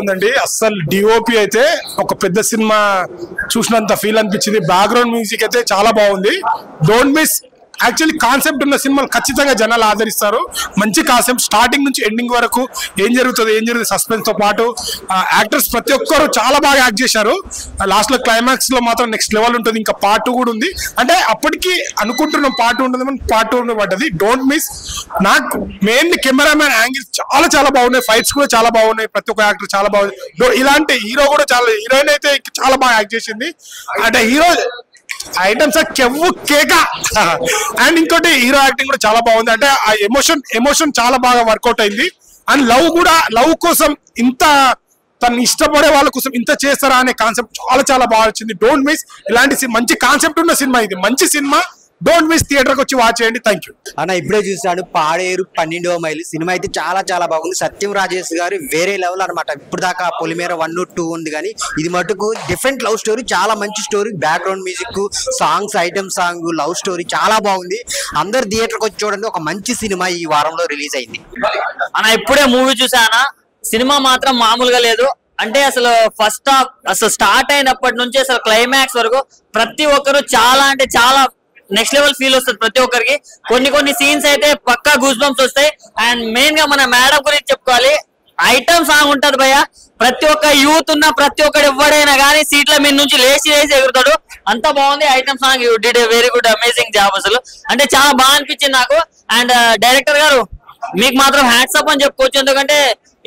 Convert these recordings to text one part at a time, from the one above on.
ఉందండి. అస్సలు డిఓపి అయితే ఒక పెద్ద సినిమా చూసినంత ఫీల్ అనిపించింది. బ్యాక్గ్రౌండ్ మ్యూజిక్ అయితే చాలా బాగుంది. Don't miss. యాక్చువల్లీ కాన్సెప్ట్ ఉన్న సినిమాలు ఖచ్చితంగా జనాలు ఆదరిస్తారు. మంచి కాన్సెప్ట్ స్టార్టింగ్ నుంచి ఎండింగ్ వరకు ఏం జరుగుతుంది సస్పెన్స్ తో పాటు యాక్టర్స్ ప్రతి ఒక్కరు చాలా బాగా యాక్ట్ చేశారు. లాస్ట్ లో క్లైమాక్స్ లో మాత్రం నెక్స్ట్ లెవెల్ ఉంటుంది. ఇంకా పార్ట్ 2 కూడా ఉంది. అంటే అప్పటికి అనుకుంటున్నాం పార్ట్ 2 ఉంటుంది, పార్ట్ 2 పడ్డది. Don't miss. నాకు మెయిన్ కెమెరామ్యాన్ యాంగిల్స్ చాలా చాలా బాగున్నాయి. ఫైట్స్ కూడా చాలా బాగున్నాయి. ప్రతి ఒక్క యాక్టర్ చాలా బాగుంది. ఇలాంటి హీరో కూడా చాలా, హీరోయిన్ అయితే చాలా బాగా యాక్ట్ చేసింది. అంటే హీరో ఐటమ్స్ కెవ్వు కేక. అండ్ ఇంకోటి హీరో యాక్టింగ్ కూడా చాలా బాగుంది. అంటే ఆ ఎమోషన్ చాలా బాగా వర్కౌట్ అయింది. అండ్ లవ్ కోసం ఇంత తను ఇష్టపడే వాళ్ళ కోసం ఇంత చేస్తారా అనే కాన్సెప్ట్ చాలా చాలా బాగా వచ్చింది. Don't miss. ఇలాంటి మంచి కాన్సెప్ట్ ఉన్న సినిమా ఇది. మంచి సినిమా. Don't miss. థియేటర్కి వచ్చి వాచ్ చేయండి. థ్యాంక్ యూ అన్న. ఇప్పుడే చూసాను పాడేరు 12వ మైలు సినిమా అయితే చాలా చాలా బాగుంది. సత్యం రాజేష్ గారు వేరే లెవెల్ అనమాట. ఇప్పుడు దాకా పొలిమేర 1, 2 ఉంది కానీ ఇది మటుకు డిఫరెంట్ లవ్ స్టోరీ. చాలా మంచి story. Background music, songs, item song, love story చాలా బాగుంది. అందరు థియేటర్కి వచ్చి చూడండి. ఒక మంచి సినిమా ఈ వారంలో రిలీజ్ అయింది అన్న. ఇప్పుడే మూవీ చూసానా, సినిమా మాత్రం మామూలుగా లేదు. అంటే అసలు ఫస్ట్ హాఫ్ అసలు స్టార్ట్ అయినప్పటి నుంచి అసలు క్లైమాక్స్ వరకు ప్రతి ఒక్కరు చాలా అంటే చాలా నెక్స్ట్ లెవెల్ ఫీల్ వస్తుంది ప్రతి ఒక్కరికి. కొన్ని సీన్స్ అయితే పక్కా గూస్ బంప్స్ వస్తాయి. అండ్ మెయిన్ గా మన మేడం గురించి చెప్పుకోవాలి. ఐటమ్ సాంగ్ ఉంటది భయ్య. ప్రతి ఒక్క యూత్ ఉన్న ప్రతి ఒక్కడు ఎవడైనా కానీ సీట్ల మీద నుంచి లేచి ఎగురుతాడు. అంత బాగుంది item song. You did a very good amazing job. అసలు అంటే చాలా బాగా అనిపించింది నాకు. అండ్ డైరెక్టర్ గారు మీకు మాత్రం హ్యాట్స్ అప్ అని చెప్పుకోవచ్చు. ఎందుకంటే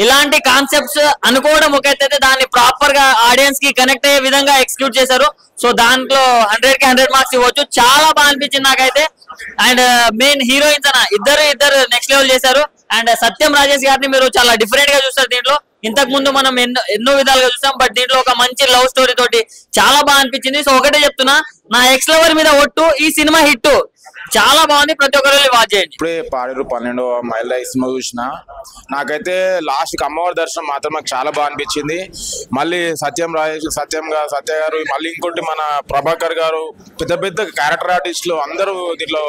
ఇలాంటి కాన్సెప్ట్స్ అనుకోవడం ఒక అయితే దాన్ని ప్రాపర్ గా ఆడియన్స్ కి కనెక్ట్ అయ్యే విధంగా ఎక్స్క్యూట్ చేశారు. సో దాంట్లో 100కి 100 మార్క్స్ ఇవ్వచ్చు. చాలా బాగా అనిపించింది నాకైతే. అండ్ మెయిన్ హీరోయిన్స్ అన్న ఇద్దరు నెక్స్ట్ లెవెల్ చేశారు. అండ్ సత్యం రాజేష్ గారిని మీరు చాలా డిఫరెంట్ గా చూస్తారు దీంట్లో. ఇంతకు ముందు మనం ఎన్నో విధాలుగా చూసాం. బట్ దీంట్లో ఒక మంచి లవ్ స్టోరీ తోటి చాలా బాగా అనిపించింది. సో ఒకటే చెప్తున్నా, నా ఎక్స్ లవర్ మీద ఒట్టు. ఈ సినిమా హిట్ చాలా బాగుంది. ప్రతి ఒక్కరు వాచ్ చేయండి. ఇప్పుడే పాడేరు 12వ మైల్ సినిమా చూసిన. నాకైతే లాస్ట్ అమ్మవారి దర్శనం మాత్రం నాకు చాలా బాగా అనిపించింది. మళ్ళీ సత్య గారు, మళ్ళీ ఇంకోటి మన ప్రభాకర్ గారు, పెద్ద క్యారెక్టర్ ఆర్టిస్టులు అందరూ దీంట్లో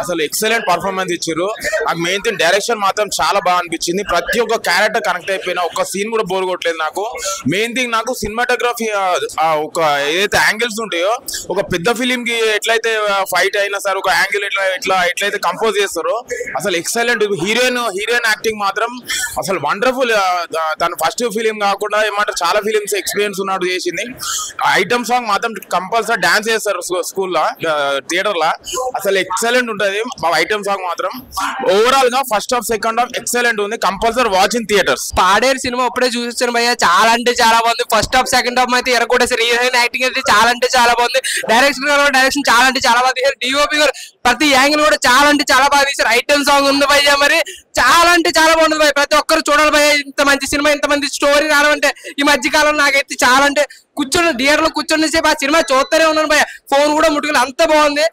అసలు ఎక్సలెంట్ పర్ఫార్మెన్స్ ఇచ్చారు. నాకు మెయిన్ థింగ్ డైరెక్షన్ మాత్రం చాలా బాగా అనిపించింది. ప్రతి ఒక్క క్యారెక్టర్ కనెక్ట్ అయిపోయినా ఒక్క సీన్ కూడా బోర్ కొట్టలేదు నాకు. మెయిన్ థింగ్ నాకు సినిమాటోగ్రఫీ ఒక ఏదైతే యాంగిల్స్ ఉంటాయో, ఒక పెద్ద ఫిలిం కి ఎట్లయితే ఫైట్ అయినా సరే ఒక యాంగిల్ ఎట్లయితే కంపోజ్ చేస్తారో అసలు ఎక్సలెంట్. హీరోయిన్ యాక్టింగ్ మాత్రం అసలు వండర్ఫుల్. తన ఫస్ట్ ఫిలిం కాకుండా ఏమంటారు చాలా ఫిలిమ్స్ ఎక్స్పీరియన్స్ ఉన్నట్టు చేసింది. ఐటమ్ సాంగ్ మాత్రం కంపల్సరీ డాన్స్ చేస్తారు స్కూల్లో, థియేటర్ లా. అసలు ఎక్సలెంట్ ఉంటది ఐటమ్ సాంగ్ మాత్రం. ఓవరాల్ గా first half second half excellent ఉంది. Compulsory watch in theatres. Paderu cinema ఇప్పుడే చూసాను భయ్య. చాలా అంటే చాలా బాగుంది. ఫస్ట్ హాఫ్ సెకండ్ హాఫ్ అయితే ఎరగొట్టేసారు. హీరోయిన్ యాక్టింగ్ అయితే చాలా అంటే చాలా బాగుంది. డైరెక్షన్ చాలా అంటే చాలా బాగా తీశారు. డిఓపి గారు ప్రతి యాంగిల్ కూడా చాలా అంటే చాలా బాగా తీశారు. ఐటమ్ సాంగ్ ఉంది భయ్య. మరి చాలా అంటే చాలా బాగుంది భయ్య. ప్రతి ఒక్కరు చూడాలి భయ్య. ఇంత మంచి సినిమా, ఇంత మంచి స్టోరీ రావాలంటే ఈ మధ్య కాలంలో నాకైతే చాలా అంటే థియేటర్ లో కూర్చొని సేపు ఆ సినిమా చూస్తూనే ఉన్నాను భయ్య. ఫోన్ కూడా ముట్టుకుని అంత బాగుంది.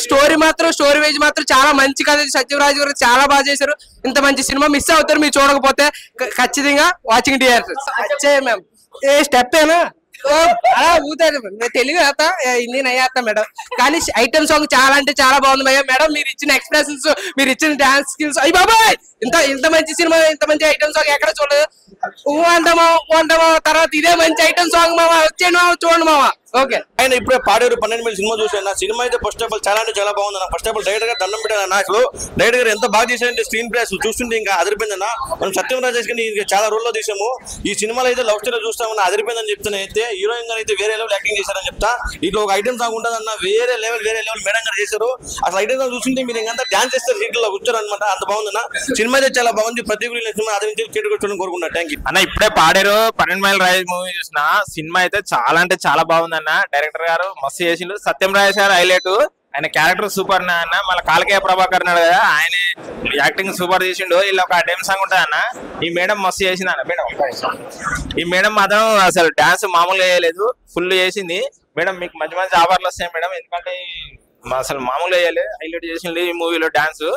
స్టోరీ వైజ్ మాత్రం చాలా మంచి కథ. సత్యరాజు గారు చాలా బాగా చేశారు. ఇంత మంచి సినిమా మిస్ అవుతారు మీరు చూడకపోతే. ఖచ్చితంగా వాచింగ్ థియేటర్. మ్యామ్ ఏ స్టెప్ ఏనా అలా ఊతాడు. తెలుగు आता హిందీ నై आता మేడం. కానీ ఐటమ్ సాంగ్ చాలా అంటే చాలా బాగుంది భయ్య. మేడం మీరు ఇచ్చిన ఎక్స్ప్రెషన్స్, మీరు ఇచ్చిన డాన్స్ స్కిల్స్, అయ్యి బాబాయ్ ఇంత మంచి సినిమా, ఇంత మంచి ఐటమ్ సాంగ్ ఎక్కడ చూడలేదు. అంటామా తర్వాత ఇదే మంచి ఐటమ్ సాంగ్ మావా. వచ్చేయండి మావా, చూడండి మావా. ఓకే. ఆయన ఇప్పుడే పాడేరు 12 మైల్ సినిమా చూసాను. సినిమా అయితే ఫస్ట్ ఆఫ్ ఆల్ చాలా అంటే చాలా బాగుంది. ఫస్ట్ ఆఫ్ ఆల్ డైరెక్టర్ గారు దండం పెట్టాను. అసలు డైరెక్టర్ గారు ఎంత బాగా చేశారంటే స్క్రీన్ ప్లే అసలు చూస్తుంటే ఇంకా అదిరిపోయిందన్న. మనం సత్యం రాజేష్ గారిని చాలా రోజుల్లో తీసాము. ఈ సినిమాలో అయితే లవ్ స్టోరీ చూస్తామన్న అదిరిపోయిందని చెప్తాను. అయితే హీరోయిన్ గారు అయితే వేరే లెవెల్ యాక్టింగ్ చేశారని చెప్తా. ఇట్లా ఒక ఐటమ్ సాంగ్ ఉంటుందన్న వేరే లెవెల్ మేడం గారు చేశారు. అసలు ఐటమ్ సాంగ్ చూస్తుంటే మీరు ఇంకా డాన్స్ చేస్తారు సీట్లో కూర్చోరు అనమాట. అంత బాగుందన్న సినిమా అయితే చాలా బాగుంది. ప్రతి సినిమా అది నుంచి చూడడం కోరుకున్నా. థ్యాంక్ యూ అన్న. ఇప్పుడే పాడేరు 12 మైల్ రైజ్ మూవీ చూసిన. సినిమా అయితే చాలా అంటే చాలా బాగుంది అన్న. డైరెక్టర్ గారు మస్తు చేసిండు. సత్యం రాజేష్ గారు హైలైట్. ఆయన క్యారెక్టర్ సూపర్ అన్న. మళ్ళీ కాలకేయ ప్రభాకర్ అన్నాడు కదా, ఆయన యాక్టింగ్ సూపర్ చేసిండు. ఇలా ఒక ఐటమ్ సాంగ్ ఉంటుంది అన్న. ఈ మేడం మస్తు చేసింది అన్న. మేడం ఈ మేడం మాత్రం అసలు డాన్స్ మామూలుగా చేయలేదు, ఫుల్ చేసింది. మేడం మీకు మంచి మంచి ఆఫర్లు వస్తాయి మేడం. ఎందుకంటే అసలు మామూలుగా చేయలేదు, హైలైట్ చేసింది ఈ మూవీలో డాన్స్.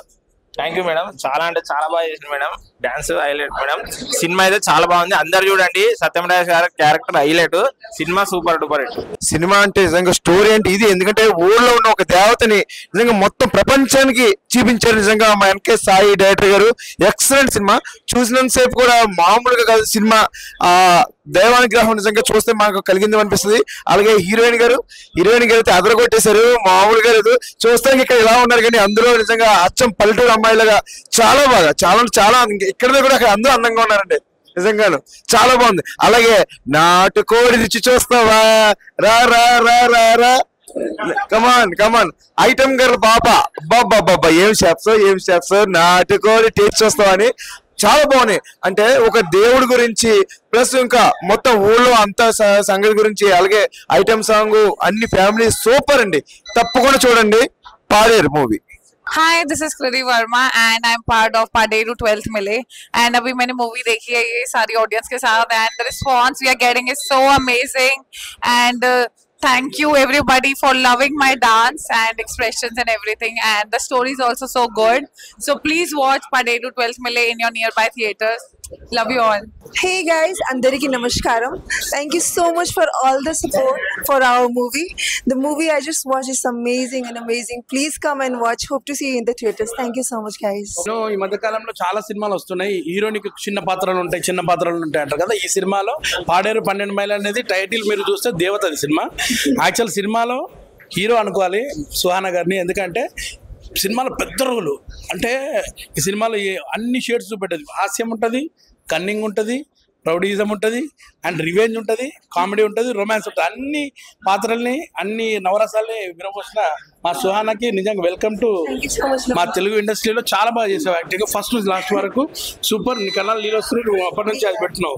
Thank you madam. చాలా అంటే చాలా బాగా చేసింది madam. Dance highlight madam. Cinema అయితే చాలా బాగుంది. అందరు చూడండి. సత్యమరాజ్ గారి character highlight. Cinema super duper hit. Cinema అంటే నిజంగా స్టోరీ అంటే ఇది. ఎందుకంటే ఊళ్ళో ఉన్న ఒక దేవతని నిజంగా మొత్తం ప్రపంచానికి చూపించారు నిజంగా మా ఎన్కే సాయి డైరెక్టర్ గారు. Excellent cinema. చూసినంత సేపు కూడా మామూలుగా కాదు సినిమా. దైవానుగ్రహం నిజంగా చూస్తే మాకు కలిగింది అనిపిస్తుంది. అలాగే హీరోయిన్ గారు అయితే అదరగొట్టేశారు. మామూలుగా లేదు. చూస్తానికి ఇక్కడ ఇలా ఉన్నారు కానీ అందులో నిజంగా అచ్చం పల్లెటూరు అమ్మాయిలుగా చాలా బాగా చాలా ఇక్కడ కూడా అక్కడ అందరూ అందంగా ఉన్నారండి. నిజంగాను చాలా బాగుంది. అలాగే నాటుకోడి రుచి చూస్తావా రా రా రా రా రా కమాన్ ఐటమ్ గర్ల్ పాప బాబా ఏం షెఫ్స్ నాటుకోడి టేస్ట్ చూస్తావా అని చాలా బాగున్నాయి. అంటే ఒక దేవుడి గురించి ప్లస్ ఇంకా మొత్తం ఊళ్ళో అంతా సంగతి గురించి అలాగే ఐటమ్ సాంగ్ అన్ని ఫ్యామిలీ సూపర్ అండి. తప్పకుండా చూడండి Paderu movie. Hi, this is Kriti Verma and I'm part of Paderu 12th Mile and abhi maine movie dekhi hai ye sari audience ke sath and the response we are getting is so amazing and thank you everybody for loving my dance and expressions and everything and the story is also so good. So please watch Paderu 12th Mile in your nearby theaters. Love you all. Hey guys, Andariki Namaskaram. Thank you so much for all the support for our movie. The movie I just watched is amazing. Please come and watch. Hope to see you in the theaters. Thank you so much guys. ఈ మధ్య కాలంలో చాలా సినిమాలు వస్తున్నాయి. హీరోనికి చిన్న పాత్రలు ఉంటాయి అంటారు కదా. ఈ సినిమాలో పాడేరు 12 మైళ్ళు అనేది టైటిల్ మీరు చూస్తే దేవతది సినిమా. యాక్చువల్ సినిమాలో హీరో అనుకోవాలి సుహానా గారిని. ఎందుకంటే సినిమాలో పెద్ద రోలు అంటే ఈ సినిమాలో అన్ని షేడ్స్ చూపెట్టదు. హాస్యం ఉంటుంది, కన్నింగ్ ఉంటుంది, రౌడీజం ఉంటుంది అండ్ రివెంజ్ ఉంటుంది, కామెడీ ఉంటుంది, రొమాన్స్ ఉంటుంది. అన్ని పాత్రల్ని అన్ని నవరసాలని విరపోసిన మా సుహానాకి నిజంగా వెల్కమ్ టు మా తెలుగు ఇండస్ట్రీలో. చాలా బాగా చేసావు యాక్టింగ్ ఫస్ట్ నుంచి లాస్ట్ వరకు సూపర్. నీ కన్నా నీళ్ళు వస్తున్నాయి. నువ్వు అప్పటి నుంచి అది పెట్టినావు.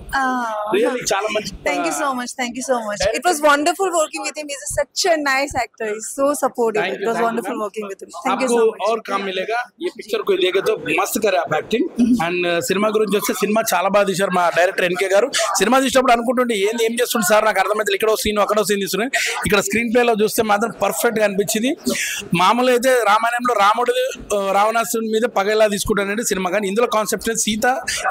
రియల్లీ చాలా మంచి. Thank you so much. It was wonderful working with him. He's such a nice actor. He's so supportive. It was wonderful working with him. Thank you so much. और काम मिलेगा ये पिक्चर को देखे तो मस्त करे आप एक्टिंग అండ్ సినిమా గురించి వస్తే సినిమా చాలా బాగా తీశారు మా డైరెక్టర్ ఎన్కే గారు. సినిమా తీసినప్పుడు అనుకుంటుంటే ఏం చేస్తుంది సార్ నాకు అర్థమైతే ఇక్కడ సీన్ అక్కడ సీన్ తీస్తున్నాయి. ఇక్కడ స్క్రీన్ ప్లే లో చూస్తే మాత్రం పర్ఫెక్ట్ గా అనిపించింది. మామూలు అయితే రామాయణంలో రాముడు రావణాసురుని మీద పగ ఎలా తీసుకుంటాడు అనేది సినిమా, కానీ ఇందులో కాన్సెప్ట్ సీత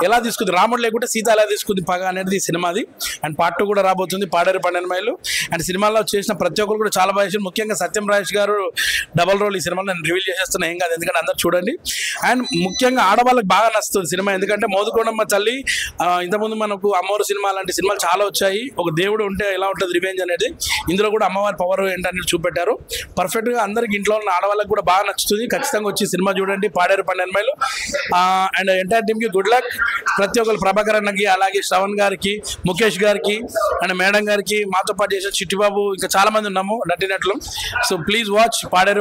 ఎలా తీసుకుంది, రాముడు లేకుంటే సీత ఎలా తీసుకుంది పగ అనేది సినిమాది. అండ్ పార్ట్ 2 కూడా రాబోతుంది పాడేరు 12 మైళ్ళు. అండ్ సినిమాలో చేసిన ప్రతి ఒక్కరు కూడా చాలా బాగా చేశారు. ముఖ్యంగా సత్యం రాజేష్ గారు డబల్ రోల్ ఈ సినిమాలో నేను రివీల్ చేసేస్తున్నా, ఏం కాదు ఎందుకంటే అందరు చూడండి. అండ్ ముఖ్యంగా ఆడవాళ్ళకి బాగా నచ్చుతుంది సినిమా. ఎందుకంటే మోదుకొండమ్మ తల్లి ఇంతకుముందు మనకు అమ్మవారు సినిమా లాంటి సినిమాలు చాలా వచ్చాయి. ఒక దేవుడు ఉంటే ఎలా ఉంటుంది రివెంజ్ అనేది, ఇందులో కూడా అమ్మవారి పవర్ ఏంటనేది చూపెట్టారు. పర్ఫెక్ట్ గా అందరికి ఇంట్లో ఉన్న ఆడవాళ్ళకి కూడా బాగా నచ్చుతుంది. ఖచ్చితంగా వచ్చి సినిమా చూడండి పాడేరు 12 మైళ్ళు. అండ్ ఎంటైర్ టీమ్ కి గుడ్ లక్. ప్రతి ఒక్కరు ప్రభాకర్ అన్నకి, అలాగే శ్రవణ్ గారికి, ముఖేష్ గారికి అండ్ మేడం గారికి, మాతో పాటు చేసిన చిట్టిబాబు, ఇంకా చాలా మంది ఉన్నాము నటినట్లు. So please watch Paderu